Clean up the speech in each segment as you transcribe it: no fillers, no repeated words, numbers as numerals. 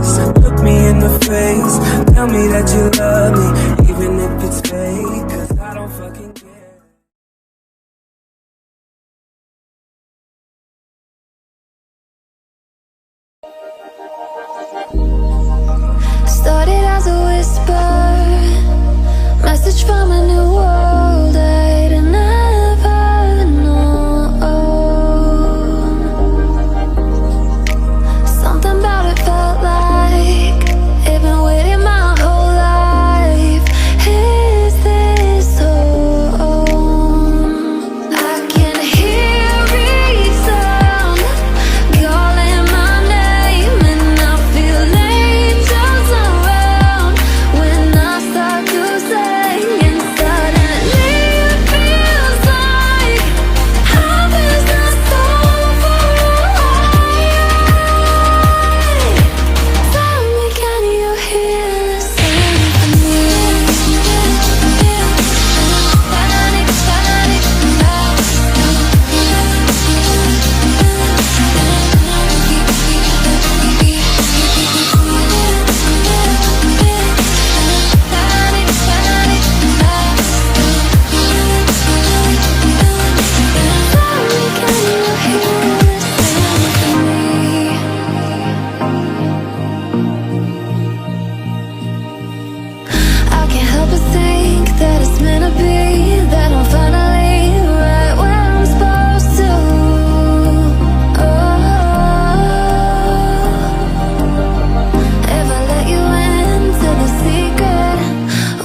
So look me in the face, tell me that you love me, even if it's fake, 'cause I don't fucking care. Started as a whisper, message from a new world I'd never known. Something about it felt like it'd been waiting my whole life. Is this home? I can hear it sound calling my name, and I feel angels around when I start to sing, and suddenly it feels like heaven's not so far away. Tell me, can you hear the symphony? I can't help but think that it's meant to be, that I'm finally right where I'm supposed to. If I let you into the secret,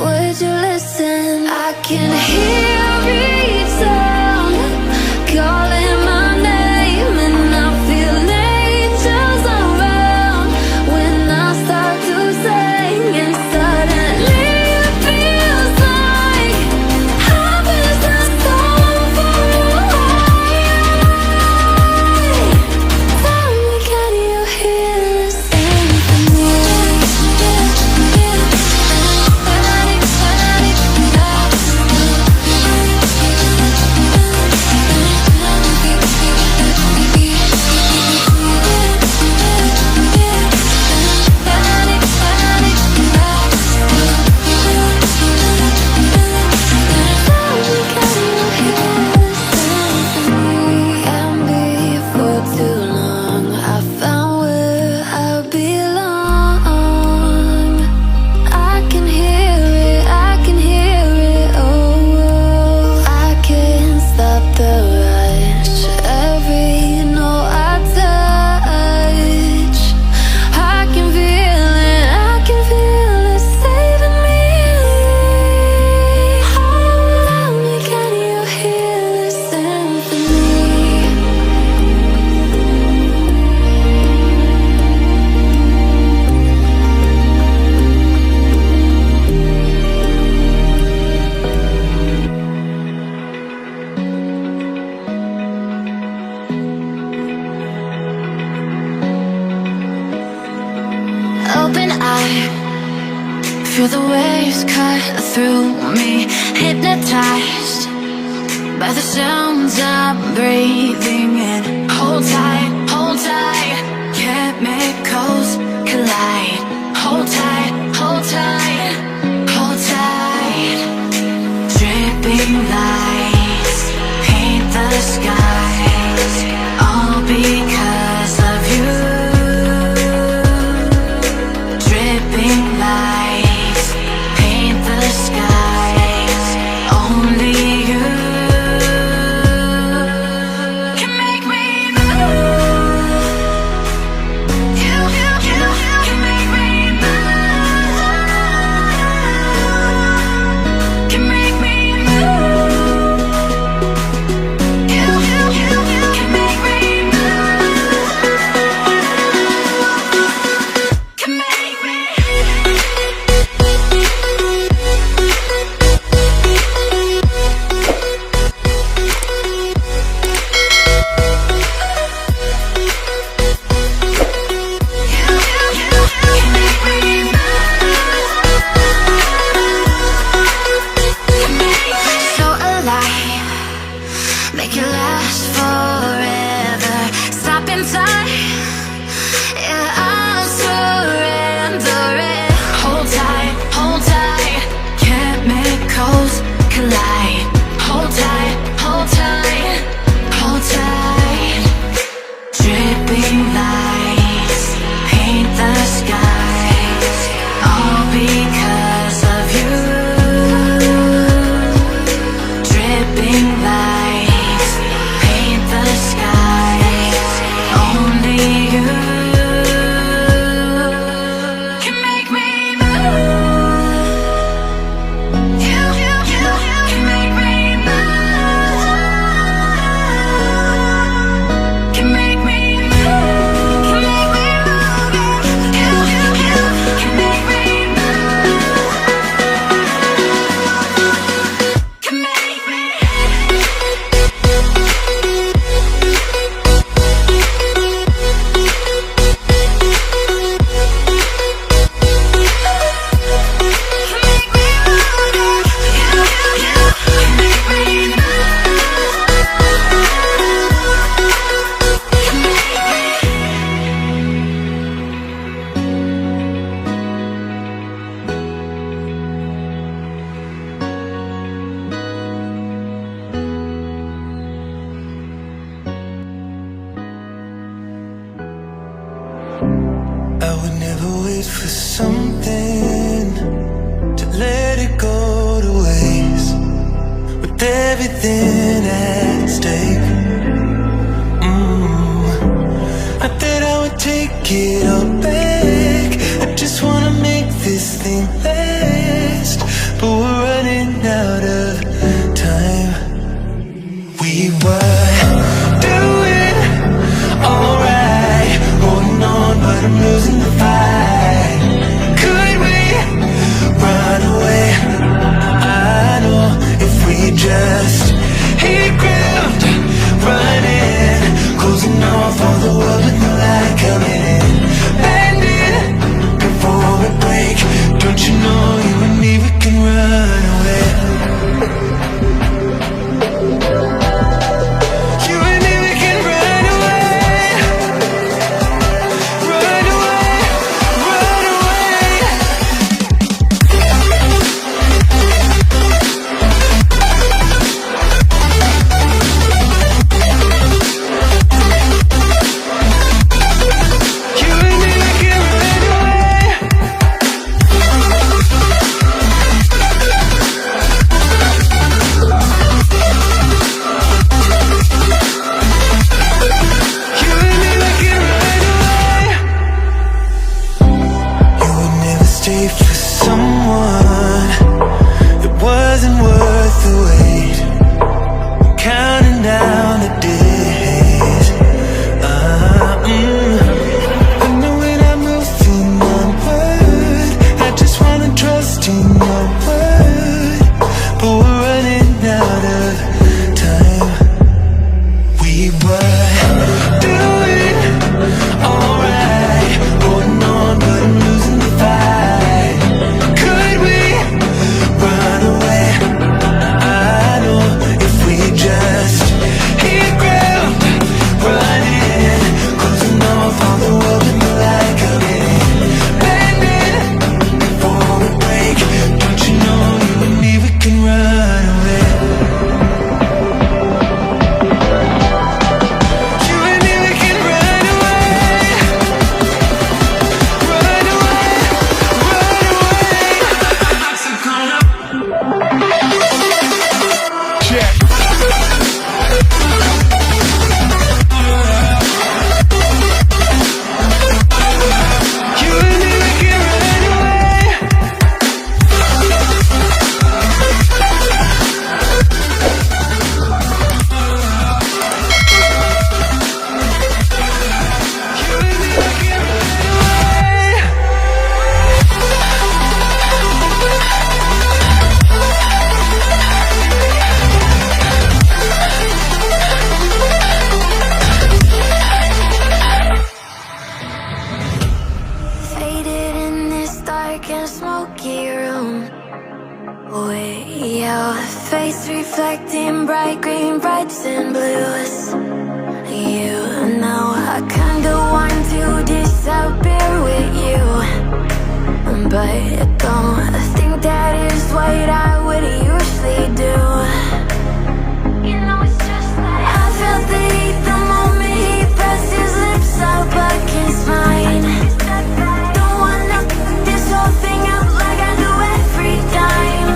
would you listen? I can hear it sound calling my name, and I feel angels around when I start to sing, and suddenly it feels like heaven's not so far away. Tell me, can you hear the symphony? And before too long, I found where I belong. I can hear it, I can hear it, oh. I can't stop the rush, every note I touch. I can feel it saving me. Tell me, can you hear the symphony? Open eye, feel the waves cut through me, hypnotized by the sounds I'm breathing in. Hold tight, chemicals collide. Hold tight, hold tight, hold tight. Dripping lights paint the skies, all because of you. Dripping lights paint the skies, only you can make me move. wait for something to let it go to waste, with everything at stake. I thought I would take it all back. I just wanna make this thing last, but we're running out of time. We were doing alright, holding on, but I'm losing the fight. Could we run away? I know if we just hit ground, running, closing off all the world with no light coming in, bending before we break. Don't you know you and me, we can run away. You and me, we can run away. Run away, run away. You and me, we can run away. You and me, we can run away. You would never stay for someone that wasn't worth the wait. Counting down the days. I know when I'm moving onward, I just wanna trust in your word, but we're running out of time. We were doing alright, holding on, but I'm losing the fight. Could we run away? I know if we just hit ground, running, closing off all the world with no light coming in, bending before we break. Don't you know you and me, we can run away. You and me, we can run away. Run away, run away. Check. You and me, we can run away. You and me, we can run away. Faded in this dark and smoky room, with your face reflecting bright green, brights and blues. You know I kinda want to disappear with you, but I don't think that is what I would usually do. You know it's just like I felt the heat the moment he pressed his lips up against mine. Don't wanna fuck this whole thing up like I do every time.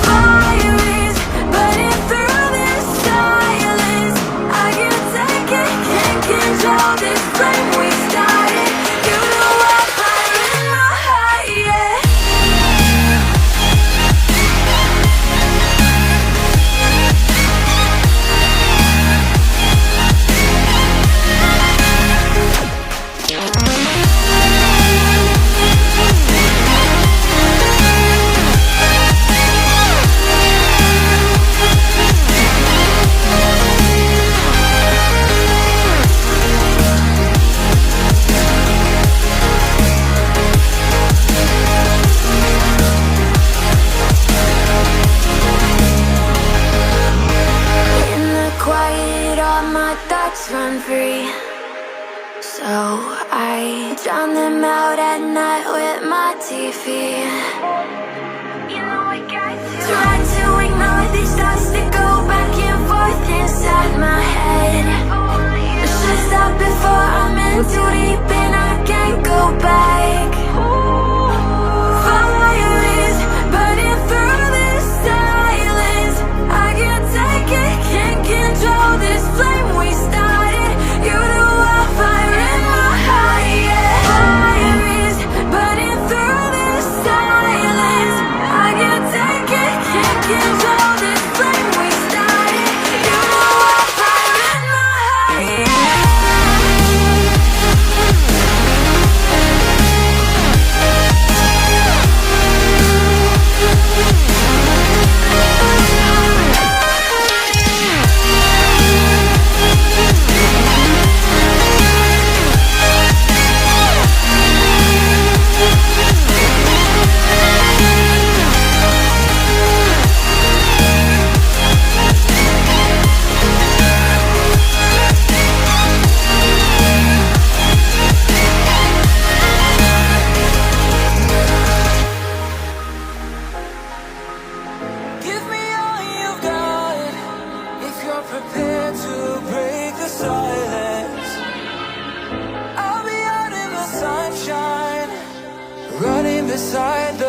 Fire is burning through this silence. I can't take it, can't control this flame we started. You know I'm fire in my heart, yeah. In the quiet, all my thoughts run free, so I drown them out at night with my TV. You know I got to try to ignore these thoughts that go back and forth inside my head. It's just stop before I'm in too deep and I can't go back. Fire is burning through this silence. I can't take it, can't control this flame we started. You the wildfire in my heart, yeah. Fire is burning through this silence. I can't take it, can't control this flame we started. You the wildfire in my heart, yeah. Give me all you've got if you're prepared to break the silence. I'll be out in the sunshine, running beside the